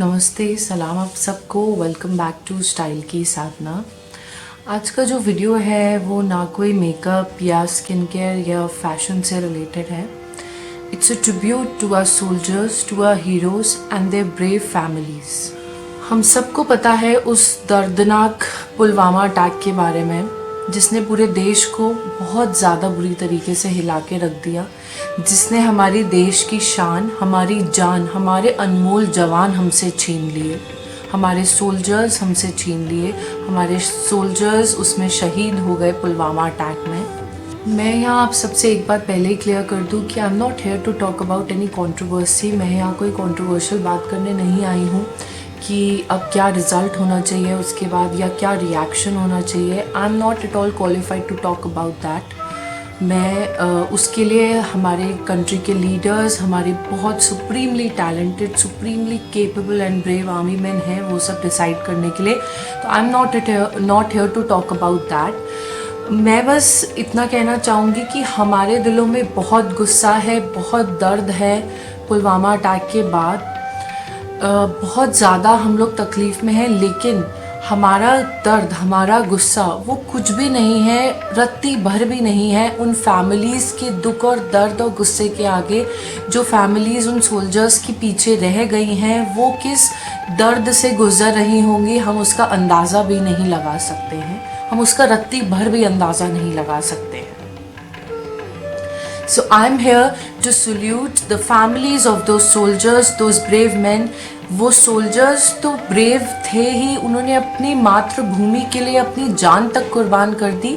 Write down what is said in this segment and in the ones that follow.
नमस्ते, सलाम आप सबको। वेलकम बैक टू स्टाइल की साधना। आज का जो वीडियो है वो ना कोई मेकअप या स्किन केयर या फैशन से रिलेटेड है। It's a tribute to our soldiers, to our heroes and their brave families. हम सबको पता है उस दर्दनाक पुलवामा अटैक के बारे में, जिसने पूरे देश को बहुत ज़्यादा बुरी तरीके से हिला के रख दिया, जिसने हमारी देश की शान, हमारी जान, हमारे अनमोल जवान हमसे छीन लिए, हमारे सोल्जर्स हमसे छीन लिए, हमारे सोल्जर्स उसमें शहीद हो गए पुलवामा अटैक में। मैं यहाँ आप सबसे एक बात पहले ही क्लियर कर दूँ कि I am not here to talk about any controversy. मैं यहाँ कोई कंट्रोवर्शियल बात करने नहीं आई हूँ कि अब क्या रिज़ल्ट होना चाहिए उसके बाद या क्या रिएक्शन होना चाहिए। I am not at all qualified to talk about that. मैं उसके लिए हमारे कंट्री के लीडर्स, हमारे बहुत supremely talented, supremely capable and brave army man हैं, वो सब डिसाइड करने के लिए। तो I am not here to talk about that. मैं बस इतना कहना चाहूँगी कि हमारे दिलों में बहुत गुस्सा है, बहुत दर्द है पुलवामा अटैक के बाद। बहुत ज़्यादा हम लोग तकलीफ़ में हैं, लेकिन हमारा दर्द, हमारा गुस्सा वो कुछ भी नहीं है, रत्ती भर भी नहीं है उन फैमिलीज़ के दुख और दर्द और गुस्से के आगे। जो फैमिलीज़ उन सोल्जर्स के पीछे रह गई हैं, वो किस दर्द से गुज़र रही होंगी, हम उसका अंदाज़ा भी नहीं लगा सकते हैं, हम उसका रत्ती भर भी अंदाज़ा नहीं लगा सकते हैं। So I'm here to salute the families of those soldiers, those brave men. वो सोल्जर्स तो ब्रेव थे ही, उन्होंने अपनी मातृभूमि के लिए अपनी जान तक कुर्बान कर दी,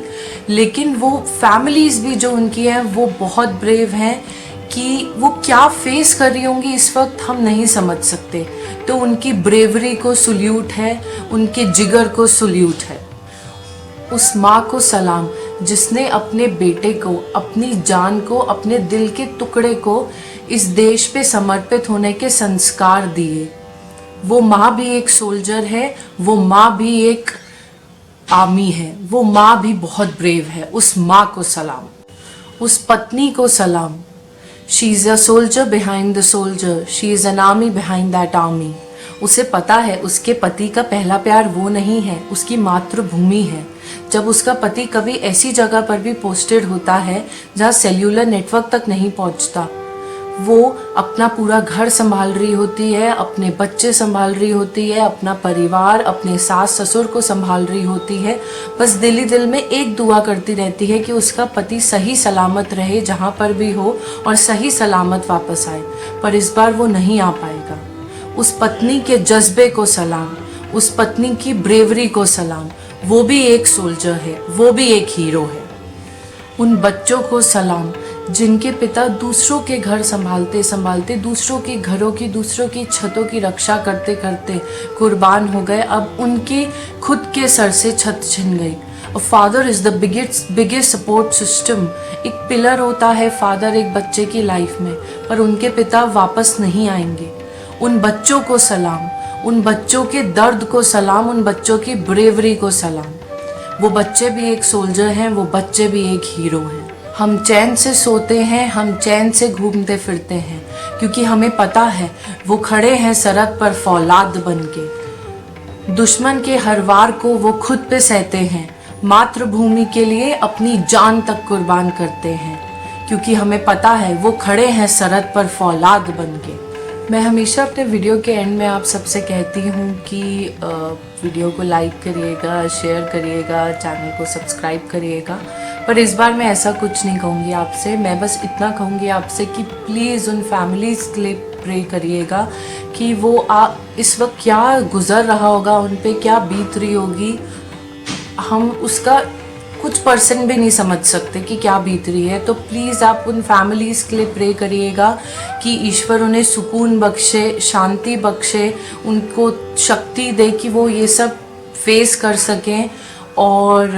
लेकिन वो फैमिलीज़ भी जो उनकी हैं वो बहुत ब्रेव हैं। कि वो क्या फेस कर रही होंगी इस वक्त हम नहीं समझ सकते। तो उनकी ब्रेवरी को सल्यूट है, उनके जिगर को सल्यूट है। उस माँ को सलाम जिसने अपने बेटे को, अपनी जान को, अपने दिल के टुकड़े को इस देश पे समर्पित होने के संस्कार दिए। वो माँ भी एक सोल्जर है, वो माँ भी एक आर्मी है, वो माँ भी बहुत ब्रेव है। उस माँ को सलाम, उस पत्नी को सलाम। She is a soldier behind the soldier, she is an army behind that army. उसे पता है उसके पति का पहला प्यार वो नहीं है, उसकी मातृभूमि है। जब उसका पति कभी ऐसी जगह पर भी पोस्टेड होता है जहाँ सेल्यूलर नेटवर्क तक नहीं पहुँचता, वो अपना पूरा घर संभाल रही होती है, अपने बच्चे संभाल रही होती है, अपना परिवार, अपने सास ससुर को संभाल रही होती है। बस दिल ही दिल में एक दुआ करती रहती है कि उसका पति सही सलामत रहे जहाँ पर भी हो और सही सलामत वापस आए, पर इस बार वो नहीं आ पाएगा। उस पत्नी के जज्बे को सलाम, उस पत्नी की ब्रेवरी को सलाम। वो भी एक सोल्जर है, वो भी एक हीरो है। उन बच्चों को सलाम जिनके पिता दूसरों के घर संभालते संभालते, दूसरों के घरों की, दूसरों की छतों की रक्षा करते करते कुर्बान हो गए। अब उनके खुद के सर से छत छिन गई। Father is the biggest support system. एक पिलर होता है फादर एक बच्चे की लाइफ में, पर उनके पिता वापस नहीं आएंगे। उन बच्चों को सलाम, उन बच्चों के दर्द को सलाम, उन बच्चों की ब्रेवरी को सलाम। वो बच्चे भी एक सोल्जर हैं, वो बच्चे भी एक हीरो हैं। हम चैन से सोते हैं, हम चैन से घूमते फिरते हैं, क्योंकि हमें पता है वो खड़े हैं सरहद पर फौलाद बनके। दुश्मन के हर वार को वो खुद पे सहते हैं, मातृभूमि के लिए अपनी जान तक कुर्बान करते हैं, क्योंकि हमें पता है वो खड़े हैं सरहद पर फौलाद बनके। मैं हमेशा अपने वीडियो के एंड में आप सबसे कहती हूँ कि वीडियो को लाइक करिएगा, शेयर करिएगा, चैनल को सब्सक्राइब करिएगा, पर इस बार मैं ऐसा कुछ नहीं कहूँगी आपसे। मैं बस इतना कहूँगी आपसे कि प्लीज़ उन फैमिलीज़ के लिए प्रे करिएगा कि वो इस वक्त क्या गुज़र रहा होगा, उन पे क्या बीत रही होगी। हम उसका कुछ परसेंट भी नहीं समझ सकते कि क्या बीत रही है। तो प्लीज़ आप उन फैमिलीज़ के लिए प्रे करिएगा कि ईश्वर उन्हें सुकून बख्शे, शांति बख्शे, उनको शक्ति दे कि वो ये सब फेस कर सकें। और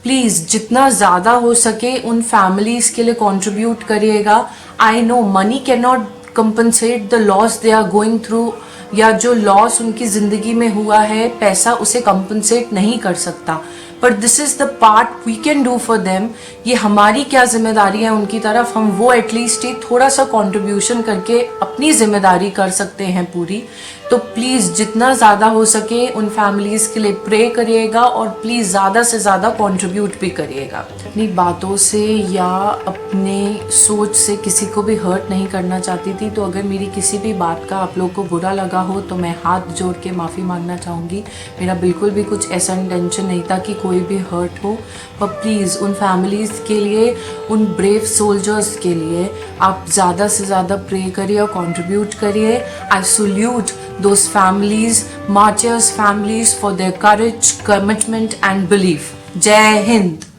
प्लीज़ जितना ज़्यादा हो सके उन फैमिलीज़ के लिए कंट्रीब्यूट करिएगा। I know money can not compensate the loss they are going through, या जो लॉस उनकी ज़िंदगी में हुआ है पैसा उसे कंपनसेट नहीं कर सकता, पर this is the part we can do for them. ये हमारी क्या जिम्मेदारी है उनकी तरफ, हम वो एटलीस्ट थोड़ा सा कंट्रीब्यूशन करके अपनी जिम्मेदारी कर सकते हैं पूरी। तो प्लीज़ जितना ज़्यादा हो सके उन फैमिलीज़ के लिए प्रे करिएगा और प्लीज़ ज़्यादा से ज़्यादा कंट्रीब्यूट भी करिएगा। अपनी बातों से या अपने सोच से किसी को भी हर्ट नहीं करना चाहती थी, तो अगर मेरी किसी भी बात का आप लोग को बुरा लगा हो तो मैं हाथ जोड़ के माफ़ी मांगना चाहूँगी। मेरा बिल्कुल भी कुछ ऐसा इंटेंशन नहीं था कि कोई भी हर्ट हो, पर प्लीज़ उन फैमिलीज़ के लिए, उन ब्रेव सोल्जर्स के लिए आप ज़्यादा से ज़्यादा प्रे करिए और कंट्रीब्यूट करिए। I salute those families, martyrs families, for their courage, commitment and belief. Jai Hind.